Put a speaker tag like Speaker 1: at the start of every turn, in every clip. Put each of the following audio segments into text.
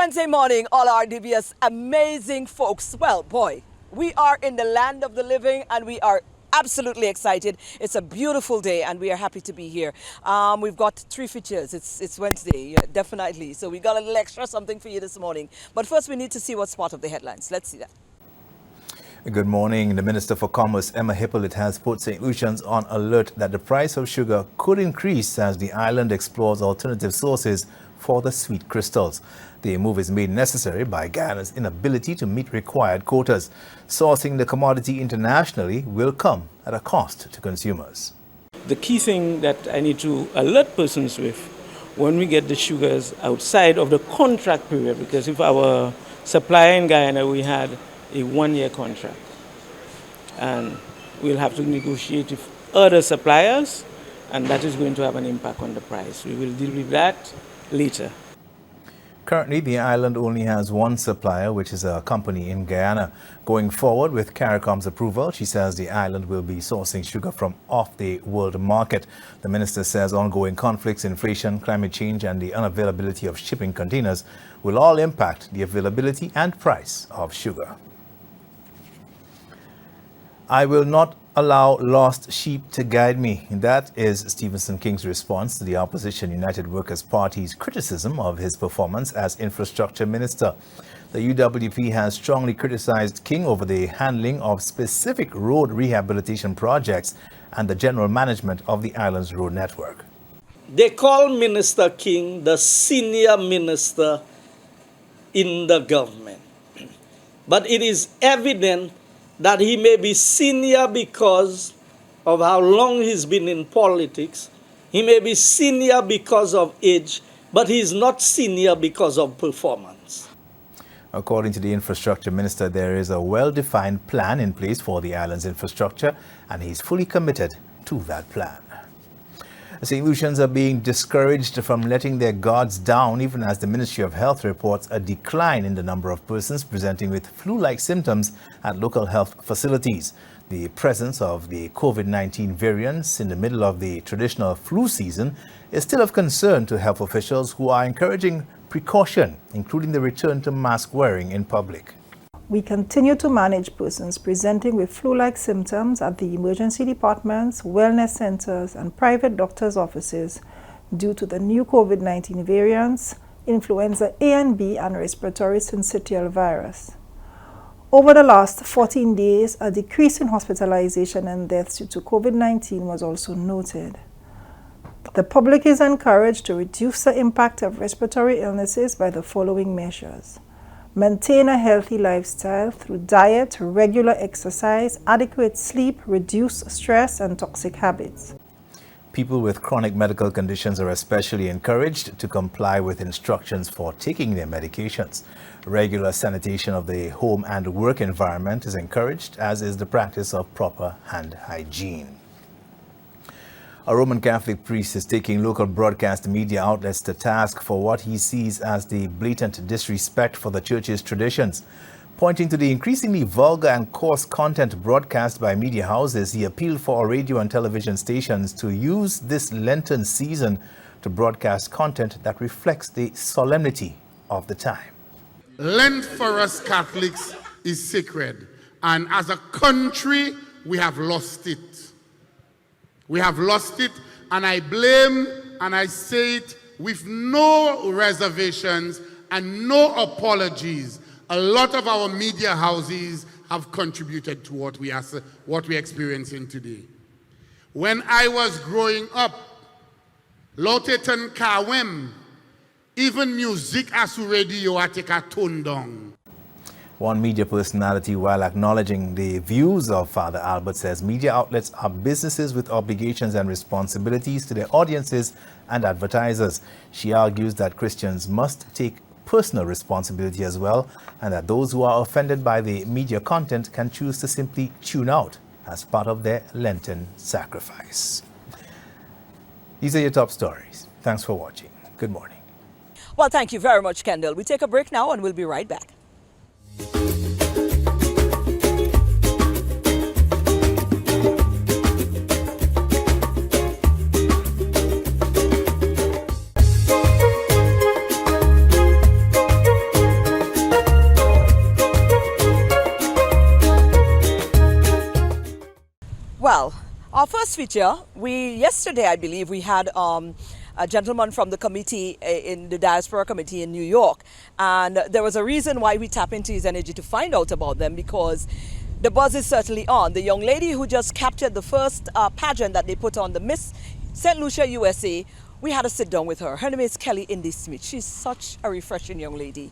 Speaker 1: Wednesday morning, all our DBS amazing folks. Well, boy, we are in the land of the living and we are absolutely excited. It's a beautiful day and we are happy to be here. We've got three features. It's Wednesday, yeah, definitely. So we got a little extra something for you this morning. But first we need to see what's part of the headlines. Let's see that.
Speaker 2: Good morning. The Minister for Commerce, Emma Hippolyte, has put St. Lucians on alert that the price of sugar could increase as the island explores alternative sources for the sweet crystals. The move is made necessary by Guyana's inability to meet required quotas. Sourcing the commodity internationally will come at a cost to consumers.
Speaker 3: The key thing that I need to alert persons with when we get the sugars outside of the contract period, because if our supplier in Guyana, we had a 1-year contract, and we'll have to negotiate with other suppliers, and that is going to have an impact on the price. We will deal with that later.
Speaker 2: Currently, the island only has one supplier, which is a company in Guyana. Going forward, with CARICOM's approval, she says the island will be sourcing sugar from off the world market. The minister says ongoing conflicts, inflation, climate change, and the unavailability of shipping containers will all impact the availability and price of sugar. I will not allow lost sheep to guide me. That is Stephenson King's response to the Opposition United Workers' Party's criticism of his performance as infrastructure minister. The UWP has strongly criticized King over the handling of specific road rehabilitation projects and the general management of the island's road network.
Speaker 4: They call Minister King the senior minister in the government. But it is evident that he may be senior because of how long he's been in politics. He may be senior because of age, but he's not senior because of performance.
Speaker 2: According to the infrastructure minister, there is a well-defined plan in place for the island's infrastructure, and he's fully committed to that plan. St. Lucians are being discouraged from letting their guards down, even as the Ministry of Health reports a decline in the number of persons presenting with flu-like symptoms at local health facilities. The presence of the COVID-19 variants in the middle of the traditional flu season is still of concern to health officials, who are encouraging precaution, including the return to mask wearing in public.
Speaker 5: We continue to manage persons presenting with flu-like symptoms at the emergency departments, wellness centers, and private doctors' offices due to the new COVID-19 variants, influenza A and B, and respiratory syncytial virus. Over the last 14 days, a decrease in hospitalization and deaths due to COVID-19 was also noted. The public is encouraged to reduce the impact of respiratory illnesses by the following measures. Maintain a healthy lifestyle through diet, regular exercise, adequate sleep, reduce stress and toxic habits.
Speaker 2: People with chronic medical conditions are especially encouraged to comply with instructions for taking their medications. Regular sanitation of the home and work environment is encouraged, as is the practice of proper hand hygiene. A Roman Catholic priest is taking local broadcast media outlets to task for what he sees as the blatant disrespect for the church's traditions. Pointing to the increasingly vulgar and coarse content broadcast by media houses, he appealed for radio and television stations to use this Lenten season to broadcast content that reflects the solemnity of the time.
Speaker 6: Lent for us Catholics is sacred, and as a country, we have lost it. We have lost it, and I blame and I say it with no reservations and no apologies. A lot of our media houses have contributed to what we're experiencing today. When I was growing up, Loteton Kawem, even music as radio ateka tone down.
Speaker 2: One media personality, while acknowledging the views of Father Albert, says media outlets are businesses with obligations and responsibilities to their audiences and advertisers. She argues that Christians must take personal responsibility as well, and that those who are offended by the media content can choose to simply tune out as part of their Lenten sacrifice. These are your top stories. Thanks for watching. Good morning.
Speaker 1: Well, thank you very much, Kendall. We take a break now and we'll be right back. Well, our first feature, yesterday I believe we had a gentleman from the committee in the diaspora committee in New York, and there was a reason why we tap into his energy to find out about them, because the buzz is certainly on. The young lady who just captured the first pageant that they put on, the Miss St. Lucia USA, we had to sit down with her. Her name is Kelly Indy Smith. She's such a refreshing young lady.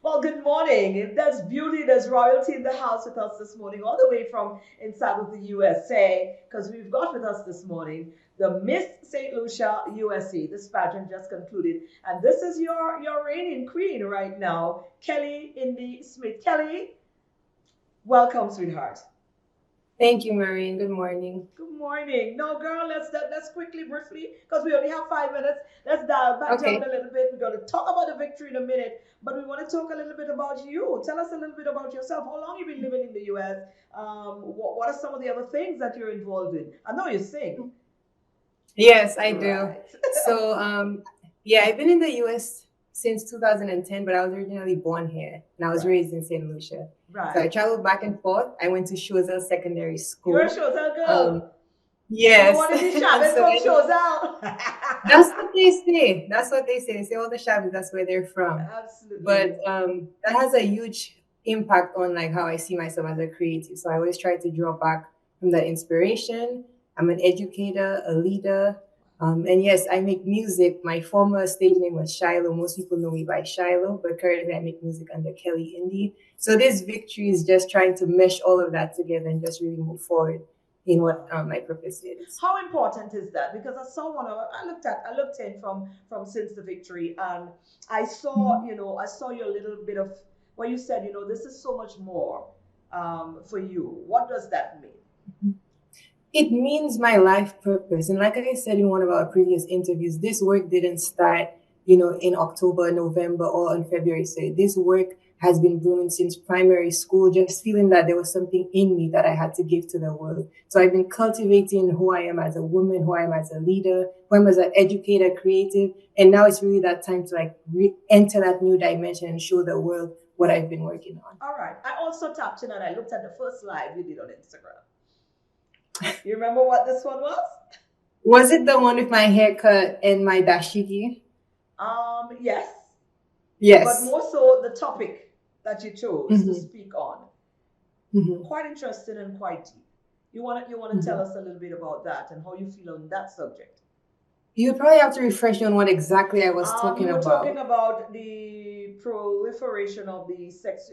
Speaker 1: Well, good morning. If there's beauty, there's royalty in the house with us this morning, all the way from inside of the USA, because we've got with us this morning the Miss St. Lucia USA. This pageant just concluded, and this is your reigning queen right now, Kelly Indy Smith. Kelly, welcome, sweetheart.
Speaker 7: Thank you, Maureen. Good morning.
Speaker 1: Good morning. No, girl, let's quickly, briefly, because we only have 5 minutes. Let's dial back down a little bit. We're going to talk about the victory in a minute, but we want to talk a little bit about you. Tell us a little bit about yourself. How long have you been living in the U.S.? What are some of the other things that you're involved in? I know you sing.
Speaker 7: Yes, I do. So, I've been in the U.S. since 2010, but I was originally born here, and I was raised in St. Lucia.
Speaker 1: Right.
Speaker 7: So I traveled back and forth. I went to Choiseul Secondary School.
Speaker 1: You're a Choiseul girl.
Speaker 7: Yes.
Speaker 1: You want to be shabby from Choiseul.
Speaker 7: That's what they say. That's what they say. They say all the shabby, that's where they're from.
Speaker 1: Absolutely.
Speaker 7: But that has a huge impact on like how I see myself as a creative. So I always try to draw back from that inspiration. I'm an educator, a leader. And yes, I make music. My former stage name was Shiloh. Most people know me by Shiloh, but currently I make music under Kelly Indy. So this victory is just trying to mesh all of that together and just really move forward in what my purpose is.
Speaker 1: How important is that? Because as someone I looked in from since the victory, and I saw I saw your little bit of what you said. This is so much more for you. What does that mean?
Speaker 7: It means my life purpose. And like I said in one of our previous interviews, this work didn't start, in October, November, or in February. So this work has been brewing since primary school, just feeling that there was something in me that I had to give to the world. So I've been cultivating who I am as a woman, who I am as a leader, who I am as an educator, creative. And now it's really that time to enter that new dimension and show the world what I've been working on.
Speaker 1: All right. I also tapped in and I looked at the first live you did on Instagram. You remember what this one was?
Speaker 7: Was it the one with my haircut and my dashiki?
Speaker 1: Yes.
Speaker 7: Yes.
Speaker 1: But more so the topic that you chose to speak on. Quite interesting and quite deep. You want to tell us a little bit about that and how you feel on that subject?
Speaker 7: You probably have to refresh me on what exactly I was talking about.
Speaker 1: We were talking about the proliferation of the sex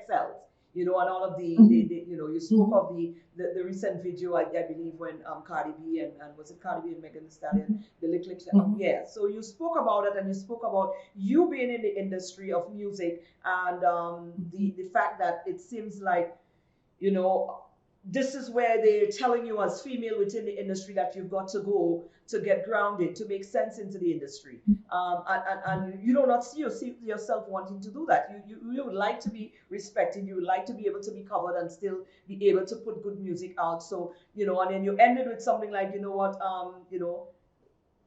Speaker 1: cells. And all of you spoke of the recent video, I believe, when Cardi B and was it Cardi B and Megan Thee Stallion, the yeah. So you spoke about it, and you spoke about you being in the industry of music, and the fact that it seems like, this is where they're telling you as female within the industry that you've got to go to get grounded, to make sense into the industry. And you do not see yourself wanting to do that. You would like to be respected. You would like to be able to be covered and still be able to put good music out. So, and then you ended with something like,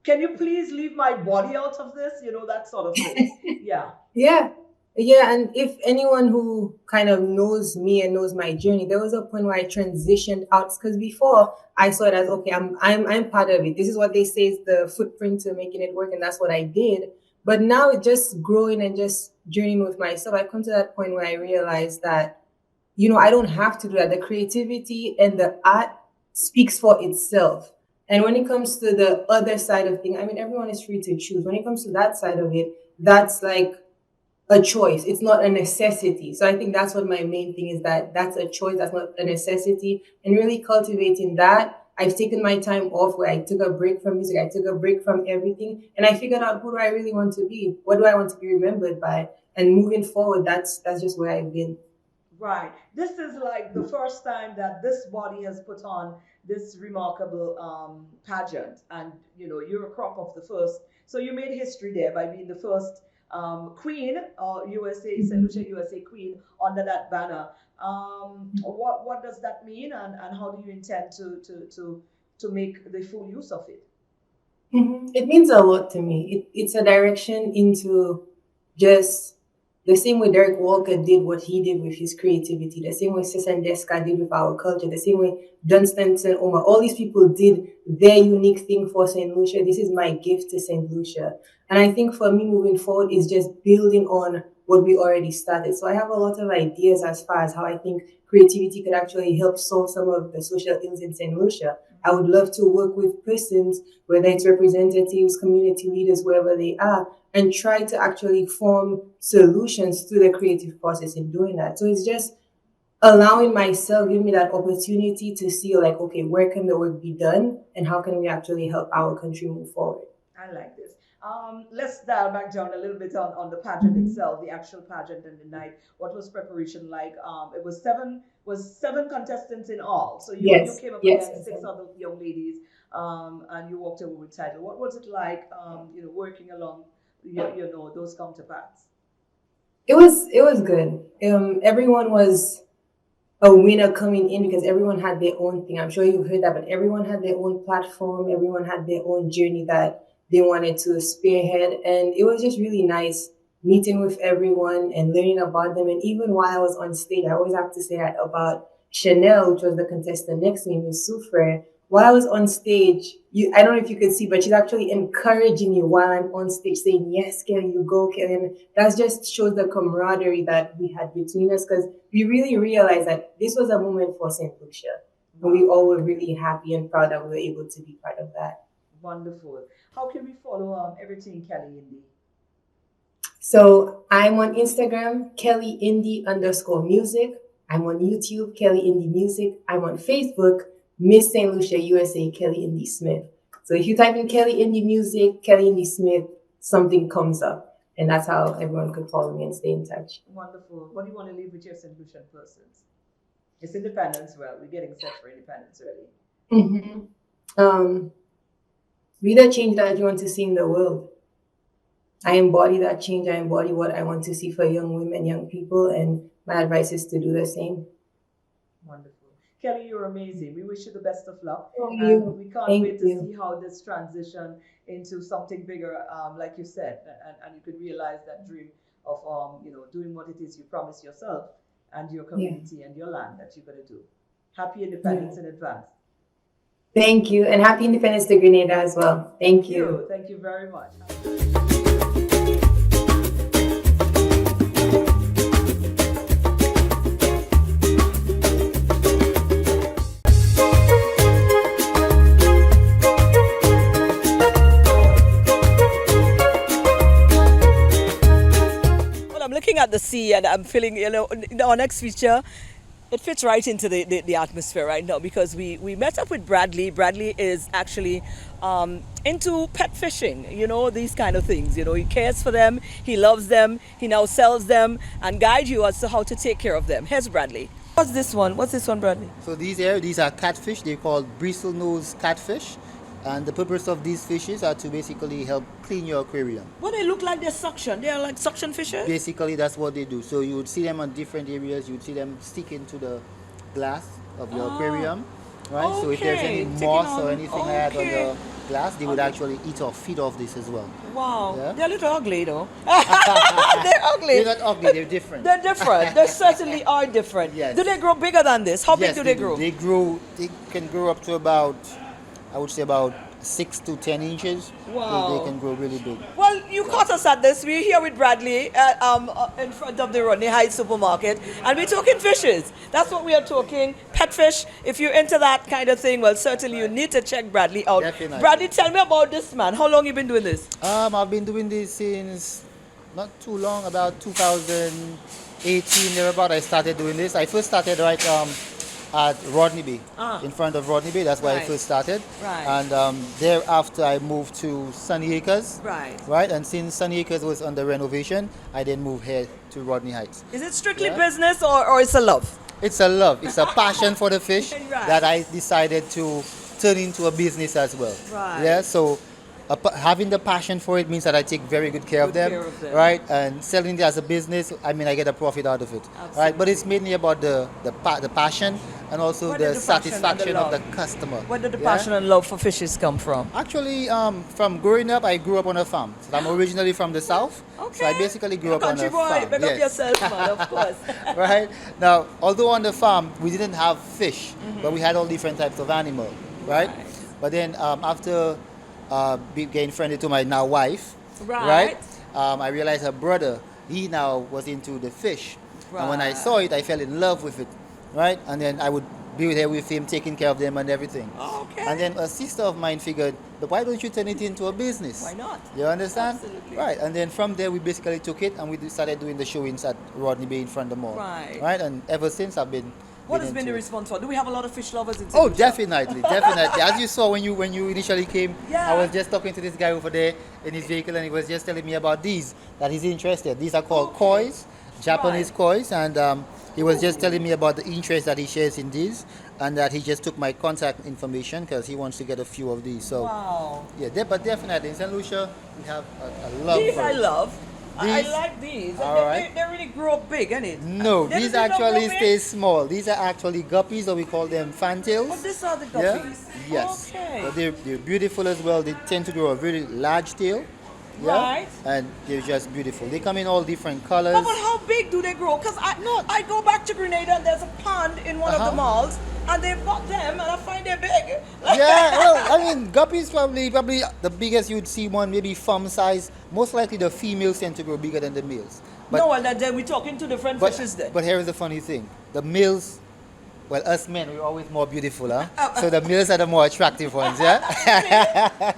Speaker 1: can you please leave my body out of this? That sort of thing. Yeah.
Speaker 7: Yeah, and if anyone who kind of knows me and knows my journey, there was a point where I transitioned out, because before I saw it as, okay, I'm part of it. This is what they say is the footprint to making it work, and that's what I did. But now it's just growing and just journeying with myself. I come to that point where I realized that, I don't have to do that. The creativity and the art speaks for itself. And when it comes to the other side of things, everyone is free to choose. When it comes to that side of it, that's like a choice. It's not a necessity. So I think that's what my main thing is, that's a choice. That's not a necessity. And really cultivating that, I've taken my time off where I took a break from music. I took a break from everything. And I figured out, who do I really want to be? What do I want to be remembered by? And moving forward, that's just where I've been.
Speaker 1: Right. This is like the first time that this body has put on this remarkable pageant. And, you're a crop of the first. So you made history there by being the first queen, or USA, St. Lucia USA queen under that banner. What does that mean, and how do you intend to make the full use of it?
Speaker 7: It means a lot to me. It's a direction into just The same way Derek Walker did what he did with his creativity, the same way Cezanne Deska did with our culture, the same way Dunstan St. Omar, all these people did their unique thing for St. Lucia. This is my gift to St. Lucia. And I think for me moving forward is just building on what we already started. So I have a lot of ideas as far as how I think creativity could actually help solve some of the social ills in St. Lucia. I would love to work with persons, whether it's representatives, community leaders, wherever they are, and try to actually form solutions through the creative process in doing that. So it's just allowing myself, giving me that opportunity to see like, okay, where can the work be done and how can we actually help our country move forward?
Speaker 1: I like this. Let's dial back down a little bit on the pageant itself, the actual pageant and the night. What was preparation like? It was seven contestants in all. So you came up against 6 other young ladies, and you walked away with title. What was it like, working along, those counterparts?
Speaker 7: It was good. Everyone was a winner coming in because everyone had their own thing. I'm sure you've heard that, but everyone had their own platform. Everyone had their own journey that they wanted to spearhead. And it was just really nice meeting with everyone and learning about them. And even while I was on stage, I always have to say that about Chanel, which was the contestant next to me, Miss Soufre. While I was on stage, I don't know if you could see, but she's actually encouraging me while I'm on stage, saying, yes, Kelly, you go, Kelly. And that just shows the camaraderie that we had between us, because we really realized that this was a moment for St. Lucia. And we all were really happy and proud that we were able to be part of that.
Speaker 1: Wonderful. How can we follow everything Kelly Indy?
Speaker 7: So I'm on Instagram, Kelly Indy _music. I'm on YouTube, Kelly Indy Music. I'm on Facebook, Miss St. Lucia USA, Kelly Indy Smith. So if you type in Kelly Indy Music, Kelly Indy Smith, something comes up. And that's how everyone could follow me and stay in touch.
Speaker 1: Wonderful. What do you want to leave with your St. Lucian persons? It's independence. Well, we're getting set for independence already.
Speaker 7: Be the change that you want to see in the world. I embody that change. I embody what I want to see for young women, young people, and my advice is to do the same.
Speaker 1: Wonderful. Kelly, you're amazing. We wish you the best of luck.
Speaker 7: Thank you.
Speaker 1: We can't wait to see how this transition into something bigger, like you said, and you could realize that dream of doing what it is you promised yourself and your community and your land that you're going to do. Happy independence in advance.
Speaker 7: Thank you, and happy independence to Grenada as well. Thank you.
Speaker 1: Thank you very much. Well, I'm looking at the sea and I'm feeling, in our next feature, it fits right into the atmosphere right now because we met up with Bradley. Bradley is actually into pet fishing, these kind of things. He cares for them, he loves them, he now sells them and guides you as to how to take care of them. Here's Bradley. What's this one, Bradley?
Speaker 8: So these are catfish. They're called bristlenose catfish. And the purpose of these fishes are to basically help clean your aquarium.
Speaker 1: Well, they look like they're suction. They're like suction fishes?
Speaker 8: Basically, that's what they do. So you would see them on different areas. You would see them stick into the glass of your aquarium, right? Okay. So if there's any moss or anything like that on your glass, they would actually eat or feed off this as well.
Speaker 1: Wow.
Speaker 8: Yeah?
Speaker 1: They're a little ugly, though. They're ugly.
Speaker 8: They're not ugly. They're different.
Speaker 1: They're different. They certainly are different.
Speaker 8: Yes.
Speaker 1: Do they grow bigger than this? How big do they grow?
Speaker 8: They can grow up to about, I would say about 6 to 10 inches.
Speaker 1: Wow.
Speaker 8: So they can grow really big.
Speaker 1: Well, you caught us at this. We're here with Bradley in front of the Rodney Heights supermarket, and we're talking fishes. That's what we are talking, pet fish. If you're into that kind of thing, well, certainly you need to check Bradley out.
Speaker 8: Definitely.
Speaker 1: Bradley, tell me about this, man. How long you been doing this?
Speaker 8: I've been doing this since not too long, about 2018, thereabout. I started doing this. I first started at Rodney Bay, in front of Rodney Bay. That's where I first started.
Speaker 1: Right.
Speaker 8: And thereafter, I moved to Sunny Acres.
Speaker 1: Right.
Speaker 8: And since Sunny Acres was under renovation, I then moved here to Rodney Heights.
Speaker 1: Is it strictly business or it's a love?
Speaker 8: It's a love. It's a passion for the fish
Speaker 1: Right.
Speaker 8: that I decided to turn into a business as well.
Speaker 1: Right.
Speaker 8: Yeah. So having the passion for it means that I take very good care of them, right? And selling it as a business, I mean, I get a profit out of it, right? But it's mainly about the passion and also the satisfaction of the customer.
Speaker 1: Where did the passion and love for fishes come from?
Speaker 8: Actually, from growing up, I grew up on a farm. So I'm originally from the south, so I basically grew up on a farm.
Speaker 1: Pick up yourself, man, of course.
Speaker 8: Right? Now, although on the farm, we didn't have fish, but we had all different types of animals, right? But then after getting friendly to my now wife, right? I realized her brother, he now was into the fish. And when I saw it, I fell in love with it, right? And then I would be there with him, taking care of them and everything.
Speaker 1: Okay.
Speaker 8: And then a sister of mine figured, but why don't you turn it into a business?
Speaker 1: Why not?
Speaker 8: You understand?
Speaker 1: Absolutely.
Speaker 8: Right. And then from there, we basically took it and we started doing the showings at Rodney Bay in front of the mall. Right. And ever since, I've been.
Speaker 1: What has been the response for? Do we have a lot of fish lovers in
Speaker 8: Oh,
Speaker 1: St. Lucia?
Speaker 8: definitely. As you saw when you initially came, I was just talking to this guy over there in his vehicle, and he was just telling me about these, that he's interested. These are called kois, Japanese kois, and he was just telling me about the interest that he shares in these, and that he just took my contact information because he wants to get a few of these. So, but definitely in St. Lucia, we have a love.
Speaker 1: These
Speaker 8: for
Speaker 1: I
Speaker 8: it.
Speaker 1: love. I
Speaker 8: These-
Speaker 1: like these.
Speaker 8: All right.
Speaker 1: They really grow up big, ain't it?
Speaker 8: No,
Speaker 1: They
Speaker 8: these
Speaker 1: do not
Speaker 8: actually
Speaker 1: grow big?
Speaker 8: stay small. These are actually guppies, or we call them fantails.
Speaker 1: Oh, these are the
Speaker 8: Yeah?
Speaker 1: guppies.
Speaker 8: Yes.
Speaker 1: Okay.
Speaker 8: But they're beautiful as well. They tend to grow a really large tail. Yeah?
Speaker 1: Right.
Speaker 8: And they're just beautiful. They come in all different colors.
Speaker 1: But how big do they grow? Because I go back to Grenada and there's a pond in one of the malls and they've got them and I find they're big.
Speaker 8: Yeah, well, I mean, guppies probably the biggest you'd see one, maybe thumb size. Most likely the females tend to grow bigger than the males. But,
Speaker 1: no, well, then we're talking two different fishes then.
Speaker 8: But here is the funny thing. The males, well, us men, we're always more beautiful, huh? So the males are the more attractive ones, yeah?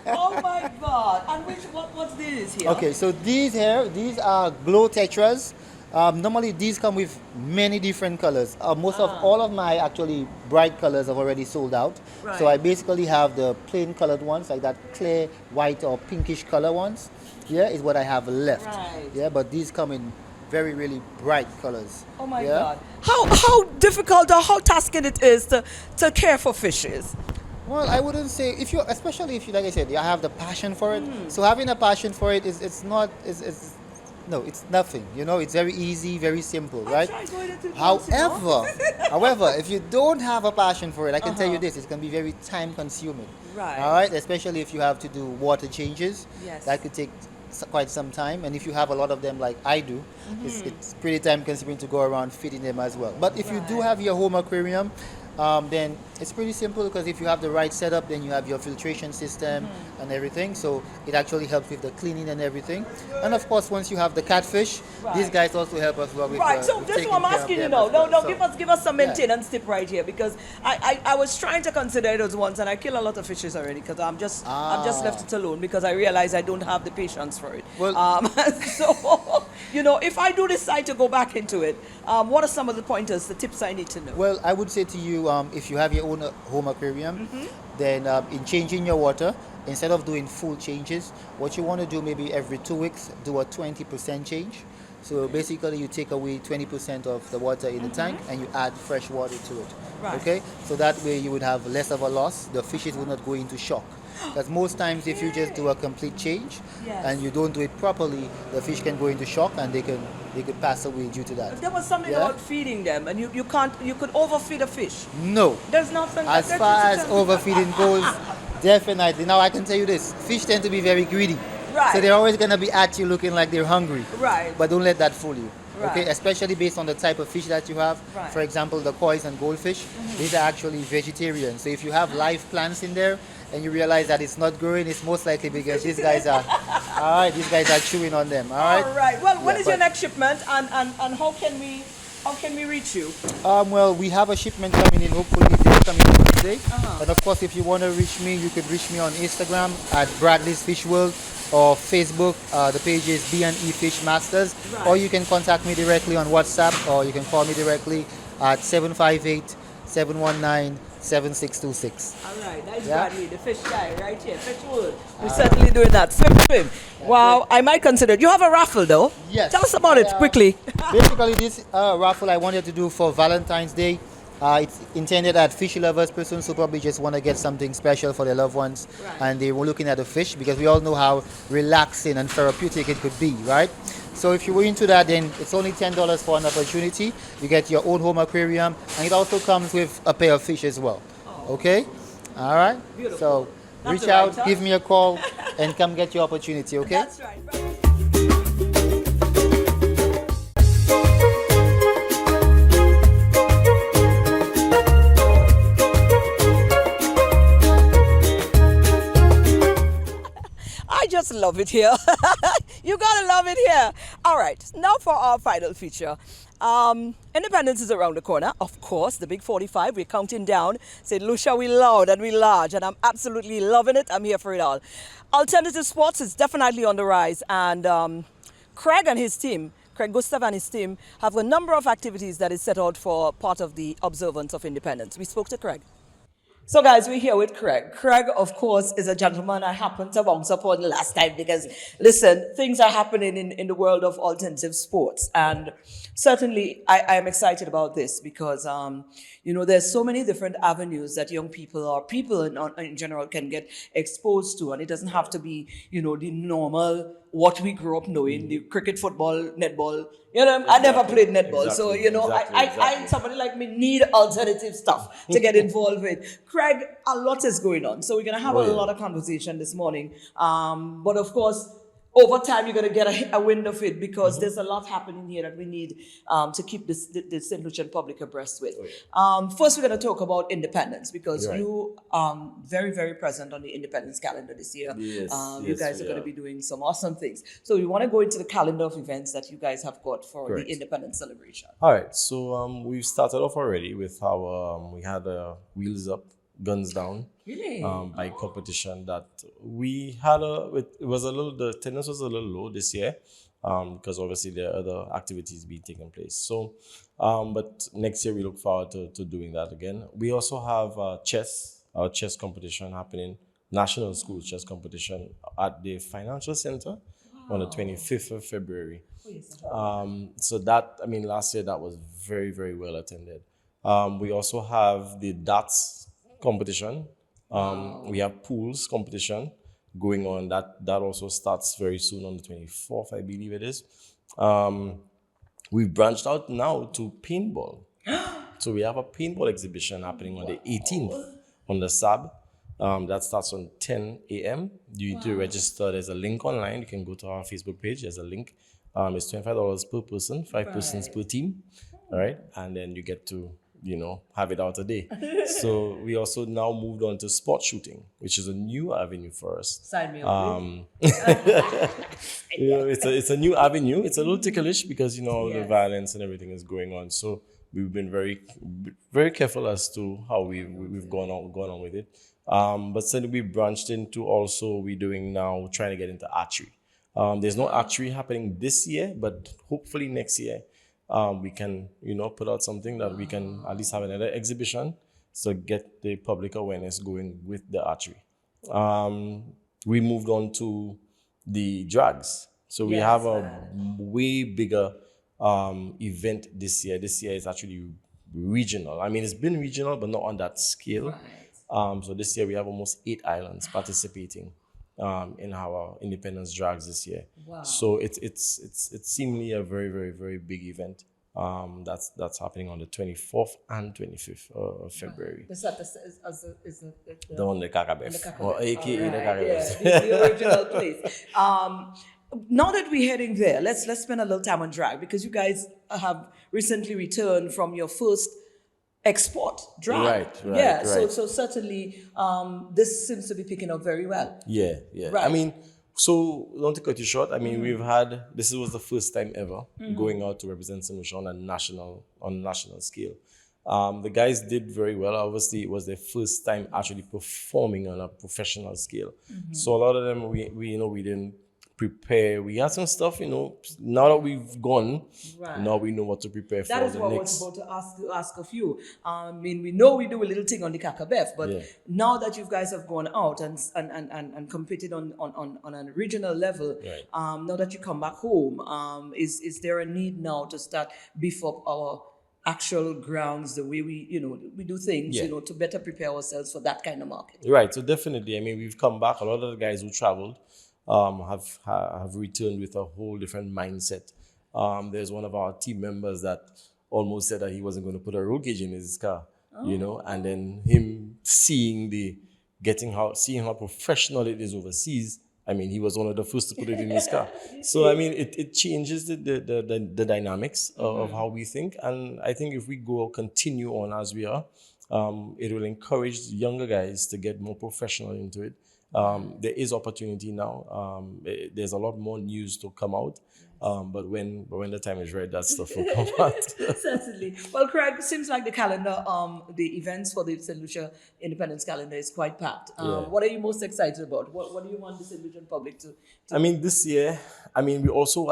Speaker 1: Oh my God. And what's this here?
Speaker 8: Okay, so these are glow tetras. Normally these come with many different colors. Most of all of my actually bright colors have already sold out.
Speaker 1: Right.
Speaker 8: So I basically have the plain colored ones, like that clear white or pinkish color ones. Here is what I have left.
Speaker 1: Right.
Speaker 8: Yeah, but these come in very, really bright colors.
Speaker 1: Oh my
Speaker 8: Yeah?
Speaker 1: God. How difficult or how tasking it is to care for fishes?
Speaker 8: Well, I wouldn't say especially if you, like I said, you have the passion for it. So having a passion for it it's nothing. You know, it's very easy, very simple, right? However, if you don't have a passion for it, I can tell you this: it's going to be very time consuming.
Speaker 1: Right.
Speaker 8: All right, especially if you have to do water changes.
Speaker 1: Yes.
Speaker 8: That could take quite some time, and if you have a lot of them like I do, it's pretty time consuming to go around feeding them as well. But if you do have your home aquarium, then it's pretty simple, because if you have the right setup, then you have your filtration system and everything, so it actually helps with the cleaning and everything. And of course, once you have the catfish, these guys also help us well with
Speaker 1: So
Speaker 8: with
Speaker 1: this is
Speaker 8: taking
Speaker 1: what I'm
Speaker 8: care of
Speaker 1: asking you
Speaker 8: them
Speaker 1: now.
Speaker 8: as well.
Speaker 1: No,
Speaker 8: So,
Speaker 1: give us some maintenance tip right here, because I was trying to consider those ones and I kill a lot of fishes already because I'm just left it alone because I realize I don't have the patience for it.
Speaker 8: Well-
Speaker 1: so if I do decide to go back into it, what are some of the pointers, the tips I need to know?
Speaker 8: Well, I would say to you, if you have your own home aquarium, then in changing your water, instead of doing full changes, what you want to do maybe every 2 weeks, do a 20% change. So basically you take away 20% of the water in the tank and you add fresh water to it.
Speaker 1: Right.
Speaker 8: Okay? So that way you would have less of a loss. The fishes will not go into shock. Because most times if you just do a complete change and you don't do it properly, the fish can go into shock and they could pass away due to that.
Speaker 1: There was something about feeding them, and you could overfeed a fish.
Speaker 8: No.
Speaker 1: There's nothing.
Speaker 8: As far as overfeeding goes, definitely. Now I can tell you this: fish tend to be very greedy,
Speaker 1: Right.
Speaker 8: so they're always gonna be at you looking like they're hungry.
Speaker 1: Right.
Speaker 8: But don't let that fool you. Okay,
Speaker 1: Right.
Speaker 8: especially based on the type of fish that you have.
Speaker 1: Right.
Speaker 8: For example, the kois and goldfish, these are actually vegetarian. So if you have live plants in there and you realize that it's not growing, it's most likely because these guys are, all right, these guys are chewing on them. All right.
Speaker 1: All right. Well, when is your
Speaker 8: but-
Speaker 1: next shipment, and how can we reach you?
Speaker 8: Well, we have a shipment coming in. Hopefully, they're coming in today. But of course, if you want to reach me, you could reach me on Instagram at Bradley's Fish World, or Facebook. The page is B&E Fish Masters.
Speaker 1: Right.
Speaker 8: Or you can contact me directly on WhatsApp, or you can call me directly at 758-719-7626.
Speaker 1: All right, that's
Speaker 8: Yeah.
Speaker 1: Bradley, the fish guy, right here, Fish World. We're certainly doing that. Swim. Wow, I might consider it. You have a raffle though.
Speaker 8: Yes.
Speaker 1: Tell us about it quickly.
Speaker 8: Basically, this raffle I wanted to do for Valentine's Day. It's intended at fish lovers, persons who probably just want to get something special for their loved ones, and they were looking at the fish because we all know how relaxing and therapeutic it could be, right? So if you were into that, then it's only $10 for an opportunity. You get your own home aquarium, and it also comes with a pair of fish as well. Okay? All right?
Speaker 1: Beautiful.
Speaker 8: So
Speaker 1: That's
Speaker 8: reach
Speaker 1: the right
Speaker 8: out,
Speaker 1: time.
Speaker 8: give me a call, and come get your opportunity, okay?
Speaker 1: That's right. I just love it here. You gotta love it here. All right, now for our final feature. Independence is around the corner, of course, the big 45. We're counting down. St. Lucia, we loud and we large, and I'm absolutely loving it. I'm here for it all. Alternative sports is definitely on the rise, and Craig and his team, Craig Gustav and his team, have a number of activities that is set out for part of the observance of independence. We spoke to Craig. So guys, we're here with Craig. Craig, of course, is a gentleman I happened to bounce upon last time because, listen, things are happening in the world of alternative sports. And certainly I am excited about this because, there's so many different avenues that young people or people in general can get exposed to. And it doesn't have to be, the normal, what we grew up knowing, the cricket, football, netball. I never played netball. So, I somebody like me need alternative stuff to get involved with. Craig, a lot is going on. So we're going to have a lot of conversation this morning. But of course, over time, you're going to get a wind of it because there's a lot happening here that we need to keep the St. Lucian public abreast with. First, we're going to talk about independence because you are very, very present on the independence calendar this year.
Speaker 9: Yes,
Speaker 1: you guys are going to be doing some awesome things. So we want to go into the calendar of events that you guys have got for the independence celebration.
Speaker 9: All right, so we've started off already with our, we had Wheels Up, Guns Down.
Speaker 1: Really?
Speaker 9: By competition that we had the attendance was a little low this year because obviously there are other activities being taken place. So, but next year we look forward to doing that again. We also have our chess competition happening, National School Chess Competition at the Financial Center on the 25th of February. So that, last year that was very, very well attended. We also have the darts competition. We have pools competition going on. That also starts very soon on the 24th, I believe it is. We've branched out now to paintball. So we have a paintball exhibition happening on the 18th on the SAB. That starts on 10 a.m. You need to register. There's a link online. You can go to our Facebook page. There's a link. It's $25 per person, 5 persons per team. All right. And then you get to have it out a day. So we also now moved on to sport shooting, which is a new avenue for us.
Speaker 1: Sign me up.
Speaker 9: It's a new avenue. It's a little ticklish because the violence and everything is going on. So we've been very, very careful as to how we've gone on with it. But suddenly we branched into also we're trying to get into archery. There's no archery happening this year, but hopefully next year. We can, put out something that we can at least have another exhibition to get the public awareness going with the archery. We moved on to the drags. So we have a way bigger event this year. This year is actually regional. It's been regional, but not on that scale. So this year we have almost 8 islands participating in our independence drags this year. Wow. So it's seemingly a very, very, very big event. That's happening on the 24th and 25th of February.
Speaker 1: Is that
Speaker 9: the one, the Kakabef, or aka the Kakabef.
Speaker 1: The original place. Now that we're heading there, let's spend a little time on drag because you guys have recently returned from your first export drag. Right. So certainly this seems to be picking up very well.
Speaker 9: Yeah. Right. So don't to cut you short. We've had this was the first time ever going out to represent St. Lucia on a national scale. The guys did very well. Obviously, it was their first time actually performing on a professional scale. So a lot of them we didn't prepare. We had some stuff, now that we've gone, now we know what to prepare for the next.
Speaker 1: That is what I was about to ask of you. We know we do a little thing on the Kakabef, but now that you guys have gone out and competed on a regional level, now that you come back home, is there a need now to start beef up our actual grounds, the way we do things,
Speaker 9: Yeah.
Speaker 1: to better prepare ourselves for that kind of market.
Speaker 9: Right. So definitely, I mean, we've come back. A lot of the guys who traveled have returned with a whole different mindset. There's one of our team members that almost said that he wasn't going to put a roll cage in his car, and then him seeing how professional it is overseas. I mean, he was one of the first to put it in his car. So, I mean, it changes the dynamics of how we think. And I think if we continue on as we are, it will encourage younger guys to get more professional into it. There is opportunity now. There's a lot more news to come out. But when the time is right, that stuff will come out.
Speaker 1: Certainly. Well, Craig, seems like the calendar, the events for the St. Lucia Independence calendar is quite packed. What are you most excited about? What do you want the St. Lucian public to
Speaker 9: I mean, this year, I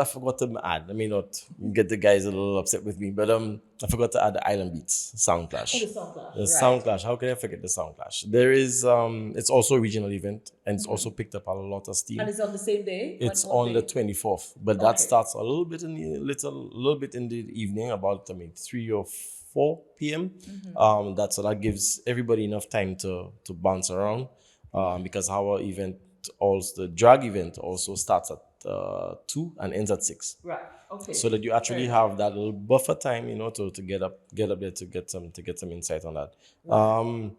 Speaker 9: forgot to add, I may not get the guys a little upset with me, but I forgot to add the Island Beats Sound Clash.
Speaker 1: the Sound Clash?
Speaker 9: The Sound Clash. How can I forget the Sound Clash? There is, it's also a regional event, and it's also picked up a lot of steam.
Speaker 1: And it's on the same day?
Speaker 9: It's on the 24th, but that starts a little bit in the evening, about 3 or 4 p.m. That gives everybody enough time to bounce around, because our event, also the drag event, also starts at 2 and ends at 6.
Speaker 1: Right. Okay.
Speaker 9: So that you actually have that little buffer time, to get up there to get some insight on that. Right.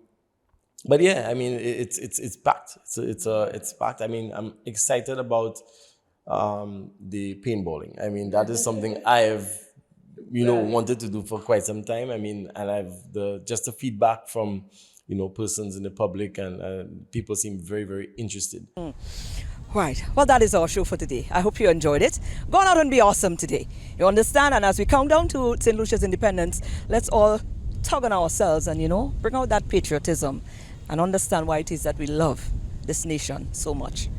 Speaker 9: But yeah, I mean, it's packed. It's packed. I mean, I'm excited about the paintballing. I mean, that is something I have, wanted to do for quite some time. I mean, and I've the feedback from persons in the public, and people seem very, very interested.
Speaker 1: Right. Well, that is our show for today. I hope you enjoyed it. Go on out and be awesome today. You understand? And as we count down to St. Lucia's independence, let's all tug on ourselves and, bring out that patriotism and understand why it is that we love this nation so much.